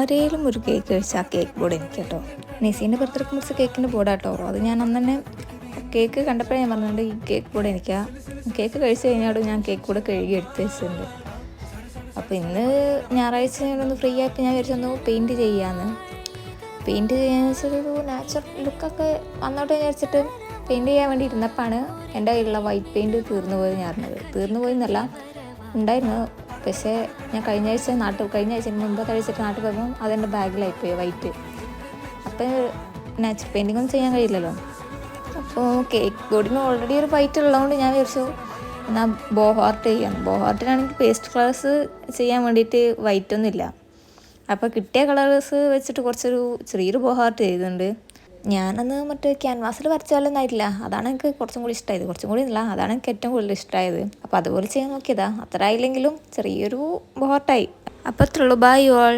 ആരേലും ഒരു കേക്ക് കഴിച്ചാൽ ആ കേക്ക് ബോർഡ് എനിക്ക് കേട്ടോ. നെസീൻ്റെ ബർത്ത്ഡേക്ക് മുറിച്ച കേക്കിൻ്റെ ബോർഡാട്ടോ. അത് ഞാൻ അന്ന് തന്നെ കേക്ക് കണ്ടപ്പോഴേ ഞാൻ പറഞ്ഞിട്ടുണ്ട് ഈ കേക്ക് ബോർഡ് എനിക്കാ. കേക്ക് കഴിച്ച് കഴിഞ്ഞാലും ഞാൻ കേക്ക് കൂടെ കഴുകി എടുത്ത് വെച്ചിട്ടുണ്ട്. അപ്പോൾ ഇന്ന് ഞായറാഴ്ച ഞാനൊന്ന് ഫ്രീ ആയപ്പോൾ ഞാൻ വിചാരിച്ചൊന്ന് പെയിൻറ്റ് ചെയ്യാമെന്ന്. പെയിൻറ്റ് ചെയ്യാന്ന് വെച്ചൊരു നാച്ചുറൽ ലുക്കൊക്കെ വന്നോട്ട് വിചാരിച്ചിട്ട് പെയിൻറ്റ് ചെയ്യാൻ വേണ്ടി ഇരുന്നപ്പോഴാണ് എൻ്റെ കയ്യിലുള്ള വൈറ്റ് പെയിൻറ്റ് തീർന്നു പോയി ഞാൻ അറിഞ്ഞത്. തീർന്നു പോയി എന്നല്ല, ഉണ്ടായിരുന്നു. പക്ഷേ ഞാൻ കഴിഞ്ഞ ആഴ്ച മുമ്പത്തെ ആഴ്ച നാട്ടിൽ പോയപ്പോൾ അതെൻ്റെ ബാഗിലായിപ്പോയി വൈറ്റ്. അപ്പോൾ നാച്ചുറൽ പെയിൻറ്റിംഗ് ഒന്നും ചെയ്യാൻ കഴിയില്ലല്ലോ. അപ്പോൾ കേക്ക് ബോർഡിന് ഓൾറെഡി ഒരു വൈറ്റ് ഉള്ളതുകൊണ്ട് ഞാൻ വിചാരിച്ചു എന്നാൽ ബോഹാർട്ട് ചെയ്യാം. ബോഹാർട്ടിനാണെങ്കിൽ പേസ്റ്റ് കളേഴ്സ് ചെയ്യാൻ വേണ്ടിയിട്ട് വൈറ്റ് ഒന്നും ഇല്ല. അപ്പോൾ കിട്ടിയ കളേഴ്സ് വെച്ചിട്ട് ചെറിയൊരു ബോഹാർട്ട് ചെയ്തിട്ടുണ്ട്. ഞാനന്ന് മറ്റേ ക്യാൻവാസിൽ വരച്ച പോലെ ഒന്നായിട്ടില്ല. അതാണ് എനിക്ക് കുറച്ചും കൂടി ഇഷ്ടമായത്. കുറച്ചും കൂടി ഇല്ല, അതാണ് എനിക്ക് ഏറ്റവും കൂടുതൽ ഇഷ്ടമായത്. അപ്പോൾ അതുപോലെ ചെയ്യാൻ നോക്കിയതാ. അത്ര ആയില്ലെങ്കിലും ചെറിയൊരു ബോഹാർട്ടായി. അപ്പോൾ അത്രയുള്ളൂ. By you all.